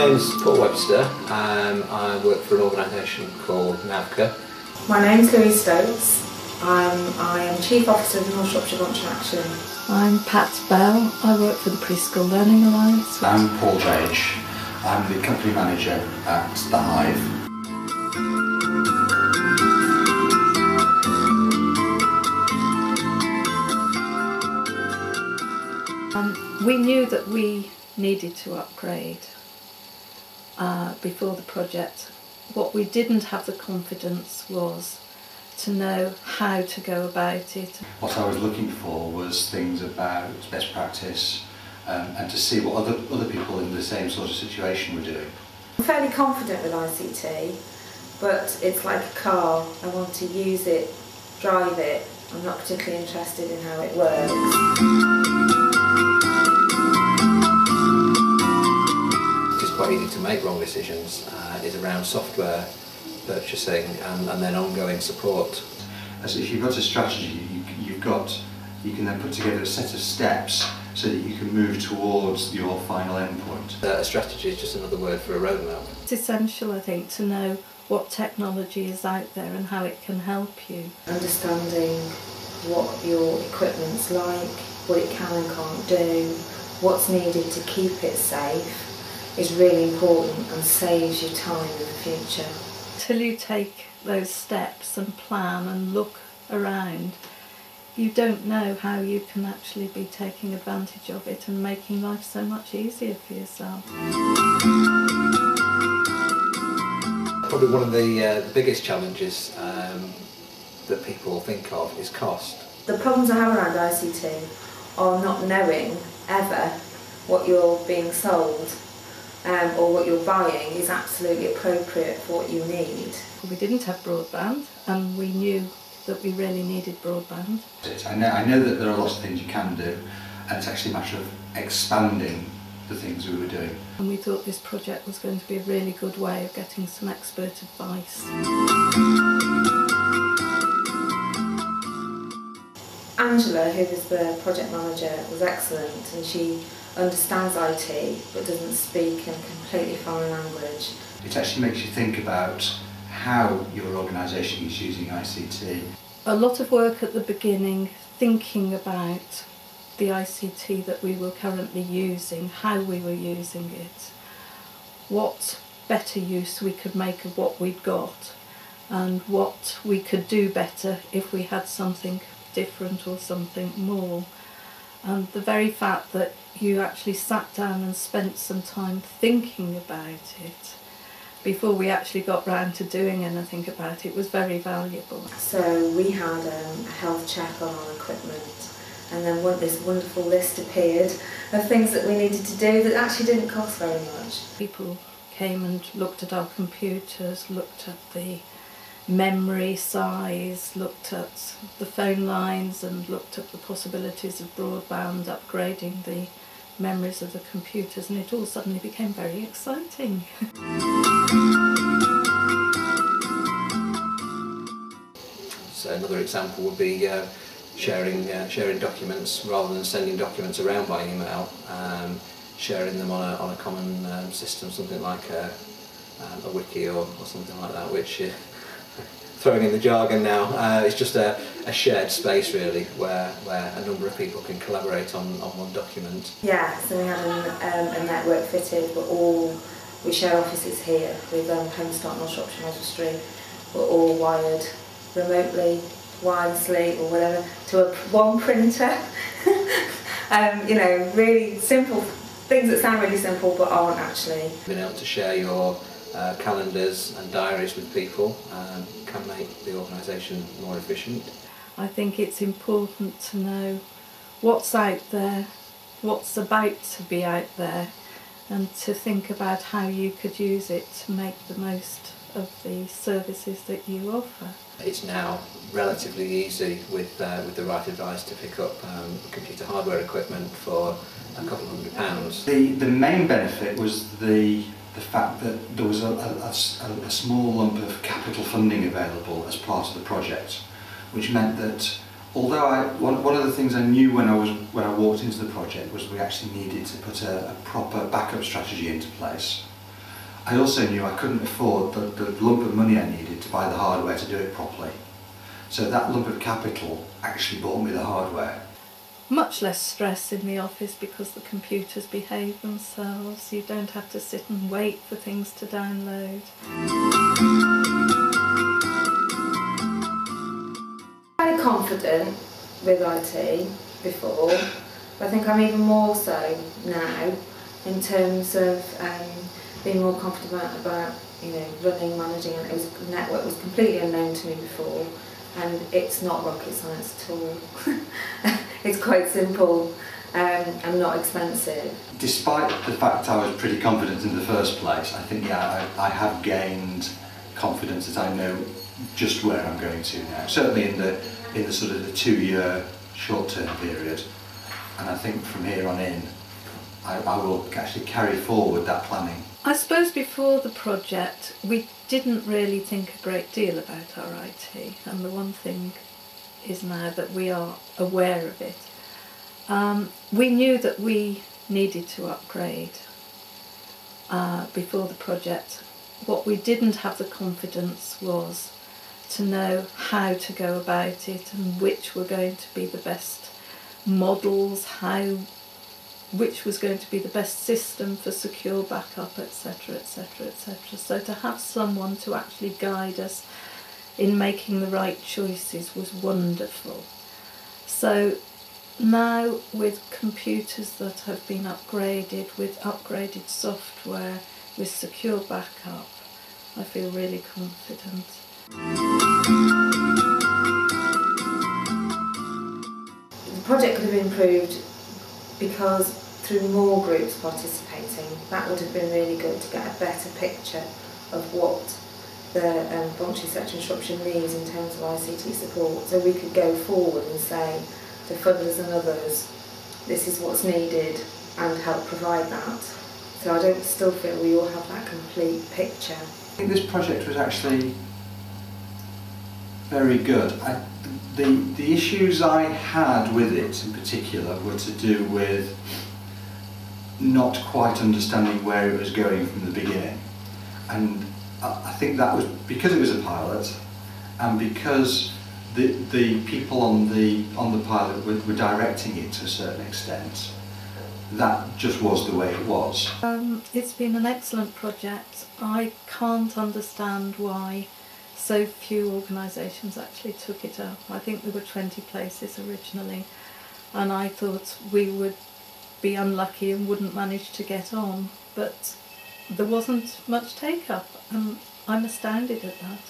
name's Paul Webster. I work for an organisation called NAVCA. My name's Louise Stokes. I am Chief Officer of the North Shropshire Launch and Action. I'm Pat Bell. I work for the Preschool Learning Alliance. I'm Paul Page. I'm the company manager at the Hive. We knew that we needed to upgrade before the project. What we didn't have the confidence was to know how to go about it. What I was looking for was things about best practice and to see what other people in the same sort of situation were doing. I'm fairly confident with ICT, but it's like a car. I want to use it, drive it. I'm not particularly interested in how it works. Quite easy to make wrong decisions is around software purchasing and then ongoing support. As if you've got a strategy, you can then put together a set of steps so that you can move towards your final endpoint. A strategy is just another word for a roadmap. It's essential, I think, to know what technology is out there and how it can help you. Understanding what your equipment's like, what it can and can't do, what's needed to keep it safe is really important and saves you time in the future. Till you take those steps and plan and look around, you don't know how you can actually be taking advantage of it and making life so much easier for yourself. Probably one of the biggest challenges that people think of is cost. The problems I have around ICT are not knowing ever what you're being sold or what you're buying is absolutely appropriate for what you need. We didn't have broadband and we knew that we really needed broadband. I know that there are lots of things you can do, and it's actually a matter of expanding the things we were doing. And we thought this project was going to be a really good way of getting some expert advice. Angela, who was the project manager, was excellent, and she understands IT but doesn't speak in a completely foreign language. It actually makes you think about how your organisation is using ICT. A lot of work at the beginning thinking about the ICT that we were currently using, how we were using it, what better use we could make of what we'd got, and what we could do better if we had something different or something more. And the very fact that you actually sat down and spent some time thinking about it before we actually got round to doing anything about it was very valuable. So we had a health check on our equipment, and then this wonderful list appeared of things that we needed to do that actually didn't cost very much. People came and looked at our computers, looked at the memory size, looked at the phone lines and looked at the possibilities of broadband, upgrading the memories of the computers, and it all suddenly became very exciting. So another example would be sharing documents rather than sending documents around by email, sharing them on a common system, something like a wiki or something like that, which throwing in the jargon now, it's just a shared space really where a number of people can collaborate on one document. Yeah, so we had a network fitted, we share offices here with Homestock North Shropshire Registry. We're all wired remotely, wirelessly or whatever to one printer. You know, really simple things that sound really simple but aren't actually. Being able to share your calendars and diaries with people can make the organisation more efficient. I think it's important to know what's out there, what's about to be out there, and to think about how you could use it to make the most of the services that you offer. It's now relatively easy with the right advice to pick up computer hardware equipment for a couple of £100. The main benefit was the fact that there was a small lump of capital funding available as part of the project, which meant that although one of the things I knew when I walked into the project was we actually needed to put a proper backup strategy into place. I also knew I couldn't afford the lump of money I needed to buy the hardware to do it properly. So that lump of capital actually bought me the hardware. Much less stress in the office because the computers behave themselves. You don't have to sit and wait for things to download. Very confident with IT before, but I think I'm even more so now in terms of being more confident about running, managing, and the network was completely unknown to me before, and it's not rocket science at all. It's quite simple and not expensive. Despite the fact I was pretty confident in the first place, I think I have gained confidence that I know just where I'm going to now. Certainly in the sort of the 2-year short-term period, and I think from here on in I will actually carry forward that planning. I suppose before the project we didn't really think a great deal about our IT, and the one thing is now that we are aware of it. We knew that we needed to upgrade before the project. What we didn't have the confidence was to know how to go about it and which were going to be the best models, which was going to be the best system for secure backup, etc, etc, etc. So to have someone to actually guide us in making the right choices was wonderful. So now with computers that have been upgraded, with upgraded software, with secure backup, I feel really confident. The project could have improved because through more groups participating, that would have been really good to get a better picture of what the voluntary sector in Shropshire needs in terms of ICT support, so we could go forward and say to funders and others, this is what's needed, and help provide that. So I don't still feel we all have that complete picture. I think this project was actually very good. The issues I had with it in particular were to do with not quite understanding where it was going from the beginning, and I think that was because it was a pilot and because the people on the pilot were directing it to a certain extent. That just was the way it was. It's been an excellent project. I can't understand why so few organisations actually took it up. I think there were 20 places originally, and I thought we would be unlucky and wouldn't manage to get on, but there wasn't much take up, and I'm astounded at that.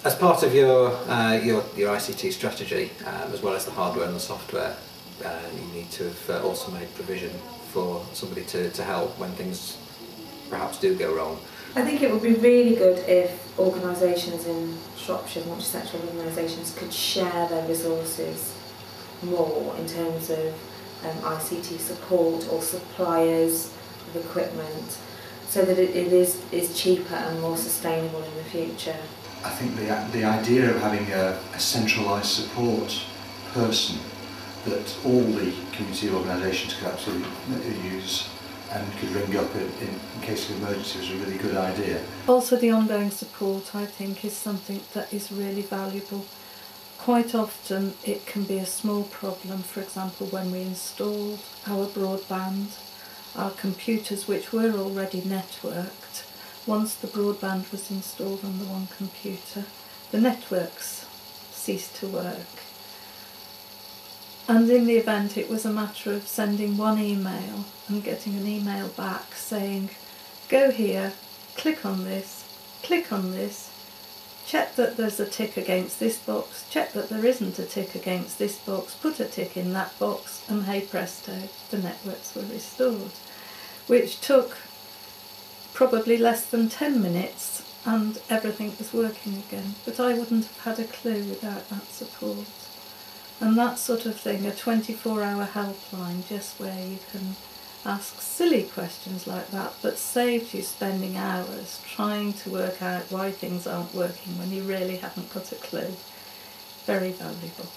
As part of your ICT strategy, as well as the hardware and the software, you need to have also made provision for somebody to help when things perhaps do go wrong. I think it would be really good if organisations in Shropshire, multi-sectoral organisations, could share their resources more in terms of ICT support or suppliers of equipment, so that it is cheaper and more sustainable in the future. I think the idea of having a centralised support person that all the community organisations could absolutely use and could ring up in case of emergency was a really good idea. Also, the ongoing support, I think, is something that is really valuable. Quite often it can be a small problem, for example when we installed our broadband, our computers which were already networked. Once the broadband was installed on the one computer, the networks ceased to work. And in the event it was a matter of sending one email and getting an email back saying, go here, click on this, check that there's a tick against this box, check that there isn't a tick against this box, put a tick in that box, and hey presto, the networks were restored, which took probably less than 10 minutes and everything was working again. But I wouldn't have had a clue without that support. And that sort of thing, a 24-hour helpline just where you can ask silly questions like that, but saves you spending hours trying to work out why things aren't working when you really haven't got a clue. Very valuable.